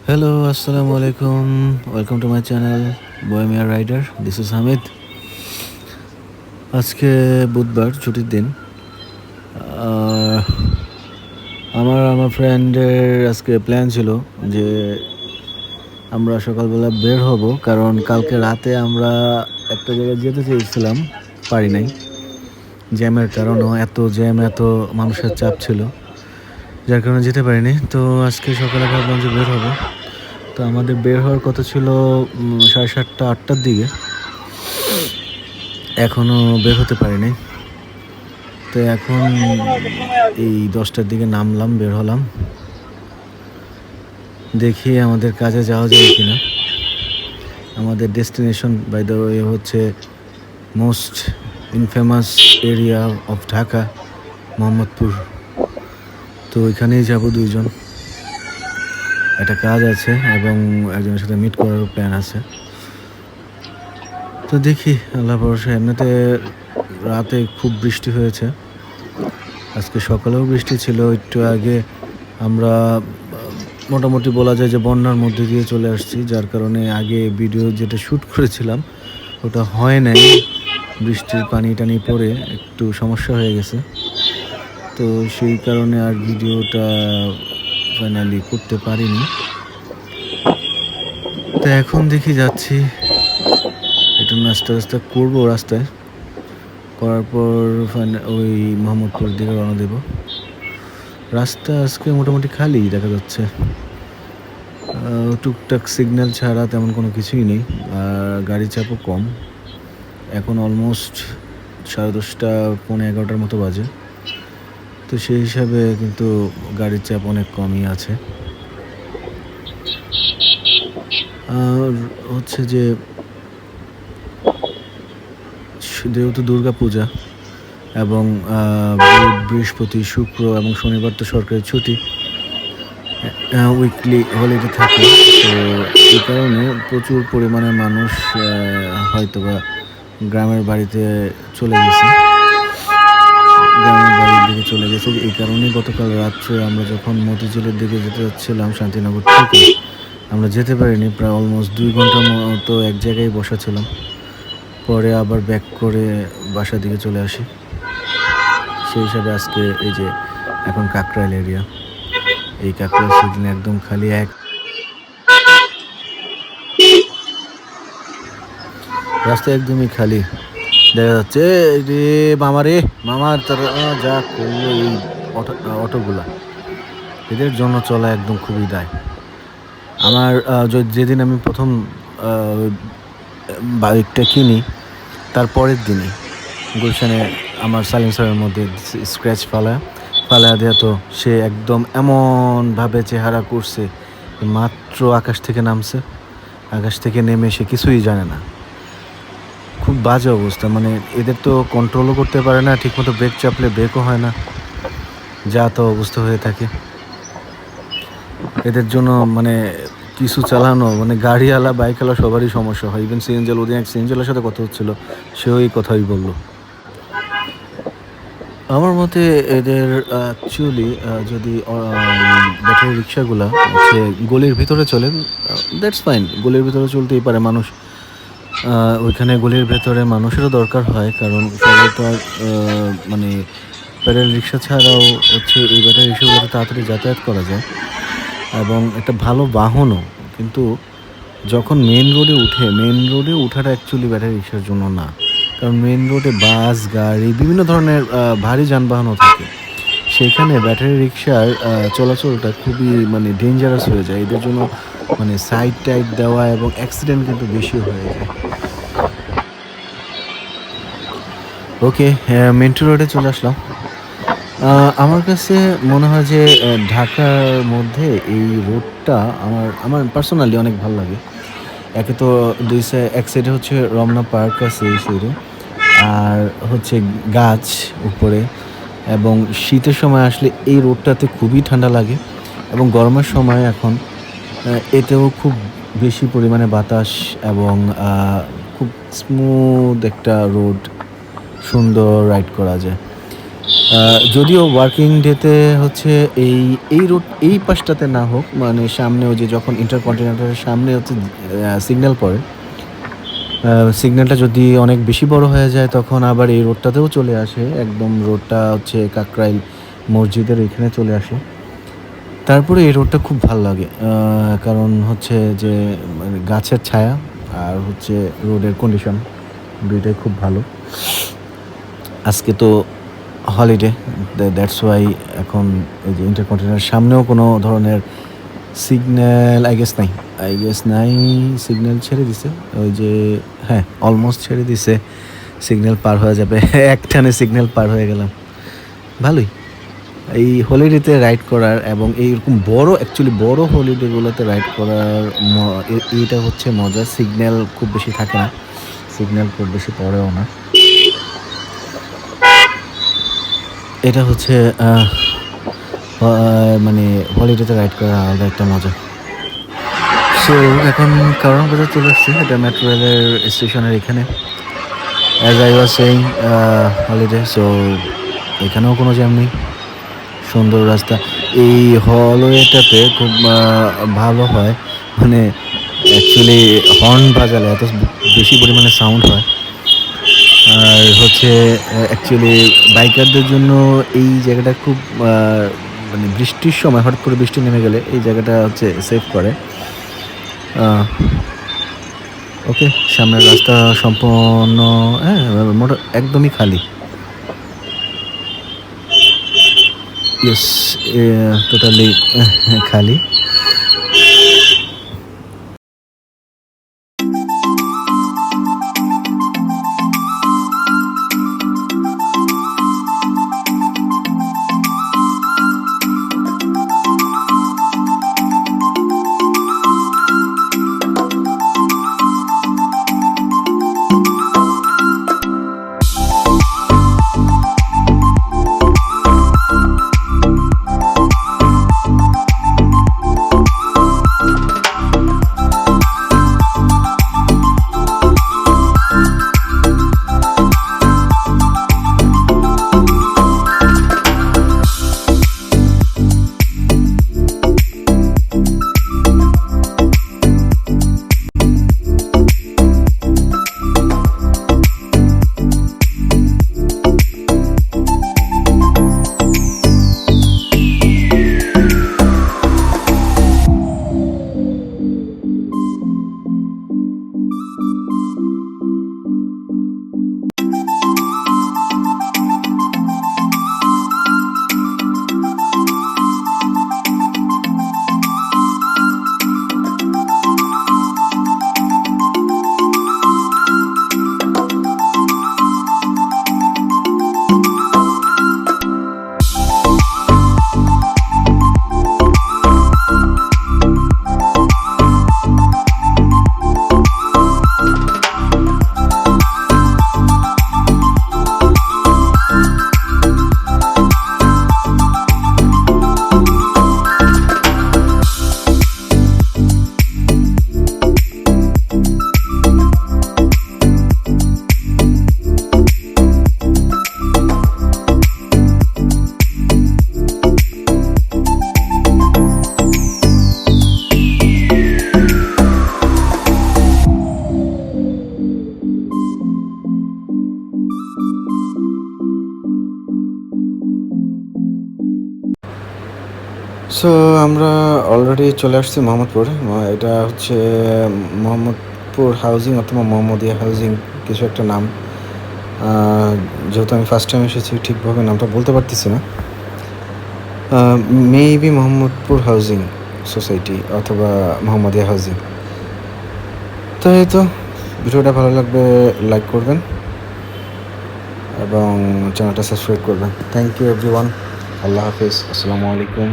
Hello, assalamu alaikum. Welcome to my channel, Bohemia Rider. This is Hamid. আজকে বুধবার ছুটির দিন। আমার ফ্রেন্ডের আজকে প্ল্যান ছিল যে আমরা সকালবেলা বের হব, কারণ কালকে রাতে আমরা একটা জায়গায় যেতে চেয়েছিলাম, পারি নাই। জ্যামের কারণেও এত জ্যাম, এত মানুষের চাপ ছিল, যার কারণে যেতে পারিনি। তো আজকে সকালে ভাবলাম যে বের হব। তো আমাদের বের হওয়ার কথা ছিল 7:30 8টার দিকে, এখনও বের হতে পারিনি। তো এখন এই 10টার দিকে নামলাম, বের হলাম, দেখি আমাদের কাজে যাওয়া যায় কিনা। আমাদের ডেস্টিনেশন বাই দ্য ওয়ে হচ্ছে most infamous area of Dhaka, Mohammadpur. তো ওইখানেই যাব দুইজন, একটা কাজ আছে এবং একজনের সাথে মিট করার প্ল্যান আছে। তো দেখি, আল্লাহ ভরসা। এমনিতে রাতে খুব বৃষ্টি হয়েছে, আজকে সকালেও বৃষ্টি ছিল। একটু আগে আমরা মোটামুটি বলা যায় যে বন্যার মধ্যে দিয়ে চলে আসছি, যার কারণে আগে ভিডিও যেটা শ্যুট করেছিলাম ওটা হয় নাই। বৃষ্টির পানি টানি পড়ে একটু সমস্যা হয়ে গেছে, তো সেই কারণে আর ভিডিওটা ফাইনালি করতে পারিনি। তো এখন দেখি যাচ্ছি, একটু নাস্তা করবো রাস্তায়, করার পর ওই মোহাম্মদপুরের দিকে রওনা দেব। রাস্তা আজকে মোটামুটি খালি দেখা যাচ্ছে, টুকটাক সিগন্যাল ছাড়া তেমন কোনো কিছুই নেই, আর গাড়ি চাপও কম। এখন অলমোস্ট 10:30 পৌনে 11টার মতো বাজে। তো সেই হিসাবে কিন্তু গাড়ির চাপ অনেক কমই আছে। আর হচ্ছে যে যেহেতু দুর্গা পূজা এবং বুধ, বৃহস্পতি, শুক্র এবং শনিবার তো সরকারি ছুটি, উইকলি হলিডে থাকে। তো এই কারণে প্রচুর পরিমাণে মানুষ হয়তোবা গ্রামের বাড়িতে চলে গেছে, গ্রামের বাড়ির দিকে চলে গেছে। এই কারণেই গতকাল রাত্রে আমরা যখন মতিঝিলের দিকে যেতে যাচ্ছিলাম শান্তিনগর থেকে, আমরা যেতে পারিনি। প্রায় অলমোস্ট 2 ঘন্টার মতো এক জায়গায় বসা ছিলাম, পরে আবার ব্যাক করে বাসার দিকে চলে আসি। সেই হিসাবে আজকে এই যে এখন কাকরাইল এরিয়া, এই কাকরাইল সেদিন একদম খালি, এক রাস্তা একদমই খালি দেখা যাচ্ছে। রে মামার তার যা করলো এই অটোগুলা, এদের জন্য চলা একদম খুবই দায়। আমার যেদিন আমি প্রথম বাইকটা কিনি, তার পরের দিনই গুলশানে আমার সালিম স্যারের মধ্যে স্ক্র্যাচ ফালা দেওয়া। তো সে একদম এমনভাবে চেহারা করছে, মাত্র আকাশ থেকে নেমে সে কিছুই জানে না। খুব বাজে অবস্থা, মানে এদের তো কন্ট্রোলও করতে পারে না ঠিকমতো, ব্রেক চাপলে ব্রেকও হয় না, যা তো অবস্থা হয়ে থাকে এদের জন্য। মানে কিছু চালানো, মানে গাড়িওয়ালা বাইকওয়ালা সবারই সমস্যা হয়। ইভেন সিএনজি ওদিন এক সিএনজিওয়ালার সাথে কথা হচ্ছিল, সেও এই কথাই বললো। আমার মতে এদের অ্যাকচুয়ালি যদি ব্যাটারি রিক্সাগুলো হচ্ছে গলির ভিতরে চলে, দ্যাটস ফাইন, গলির ভিতরে চলতেই পারে মানুষ। ওইখানে গলির ভেতরে মানুষেরও দরকার হয়, কারণ সবাই তো আর মানে প্যাডেল রিক্সা ছাড়াও হচ্ছে এই ব্যাটারি রিক্সাগুলোতে তাড়াতাড়ি যাতায়াত করা যায় এবং একটা ভালো বাহনও। কিন্তু যখন মেন রোডে ওঠাটা অ্যাকচুয়ালি ব্যাটারি রিক্সার জন্য না, কারণ মেন রোডে বাস, গাড়ি, বিভিন্ন ধরনের ভারী যানবাহনও থাকে। সেখানে ব্যাটারি রিক্সার চলাচলটা খুবই মানে ডেঞ্জারাস হয়ে যায় এদের জন্য, মানে সাইড টাইড দেওয়া এবং অ্যাক্সিডেন্ট কিন্তু বেশি হয়ে যায়। ওকে, মেন্টু রোডে চলে আসলাম। আমার কাছে মনে হয় যে ঢাকার মধ্যে এই রোডটা আমার পার্সোনালি অনেক ভালো লাগে। একে তো এক সাইডে হচ্ছে রমনা পার্ক আছে এই সাইডে, আর হচ্ছে গাছ উপরে, এবং শীতের সময় আসলে এই রোডটাতে খুবই ঠান্ডা লাগে, এবং গরমের সময় এখন এতেও খুব বেশি পরিমাণে বাতাস এবং খুব স্মুথ একটা রোড, সুন্দর রাইড করা যায়। যদিও ওয়ার্কিং ডেতে হচ্ছে এই এই পাশটাতে না হোক, মানে সামনেও যে যখন ইন্টারকন্টিনেন্টালের সামনে হচ্ছে সিগন্যাল পড়ে, সিগন্যালটা যদি অনেক বেশি বড় হয়ে যায় তখন আবার এই রোডটাতেও চলে আসে। একদম রোডটা হচ্ছে কাকরাইল মসজিদের এখানে চলে আসে। তারপরে এই রোডটা খুব ভাল লাগে। কারণ হচ্ছে যে মানে গাছের ছায়া আর হচ্ছে রোডের কন্ডিশন ২ টাই খুব ভালো। আজকে তো হলিডে, দ্যাটস ওয়াই এখন এই যে ইন্টারকন্টিনেন্টাল সামনেও কোনো ধরনের সিগন্যাল আই গেস নাই। সিগন্যাল ছেড়ে দিছে। ওই যে হ্যাঁ, অলমোস্ট ছেড়ে দিছে। সিগন্যাল পার হয়ে যাবে। একটানে সিগন্যাল পার হয়ে গেলাম। ভালোই। এই হলিডেতে রাইড করার এবং এইরকম অ্যাকচুয়ালি বড় হলিডেগুলোতে রাইড করার এইটা হচ্ছে মজা। সিগন্যাল খুব বেশি থাকে না। সিগন্যাল খুব বেশি পড়েও না। এটা হচ্ছে মানে হলিডেতে রাইড করার আলাদা একটা মজা। সো এখন কারণ বাজার চলে আসছি। এটা মেট্রো রেলের স্টেশনের এখানে। As I was saying, holiday, so এখানেও কোনো জ্যাম নেই। সুন্দর রাস্তা। এই হলওয়েটাতে খুব ভালো হয়, মানে অ্যাকচুয়ালি হর্ন বাজালে এত বেশি পরিমাণে সাউন্ড হয়। আর হচ্ছে অ্যাকচুয়ালি বাইকারদের জন্য এই জায়গাটা খুব মানে বৃষ্টির সময় হঠাৎ করে বৃষ্টি নেমে গেলে এই জায়গাটা হচ্ছে সেভ করে। ওকে, সামনের রাস্তা সম্পূর্ণ হ্যাঁ, একদমই খালি। ইয়েস, টোটালি খালি। সো আমরা অলরেডি চলে আসছি মোহাম্মদপুর। এটা হচ্ছে মোহাম্মদপুর হাউজিং অথবা মোহাম্মদিয়া হাউজিং, কিছু একটা নাম। যেহেতু আমি ফার্স্ট টাইম এসেছি, ঠিকভাবে নামটা বলতে পারতেছি না। মেবি মোহাম্মদপুর হাউজিং সোসাইটি অথবা মোহাম্মদিয়া হাউজিং। তো এই তো, ভিডিওটা ভালো লাগবে লাইক করবেন এবং চ্যানেলটা সাবস্ক্রাইব করবেন। Thank you everyone. আল্লাহ হাফিজ, আসসালামু আলাইকুম।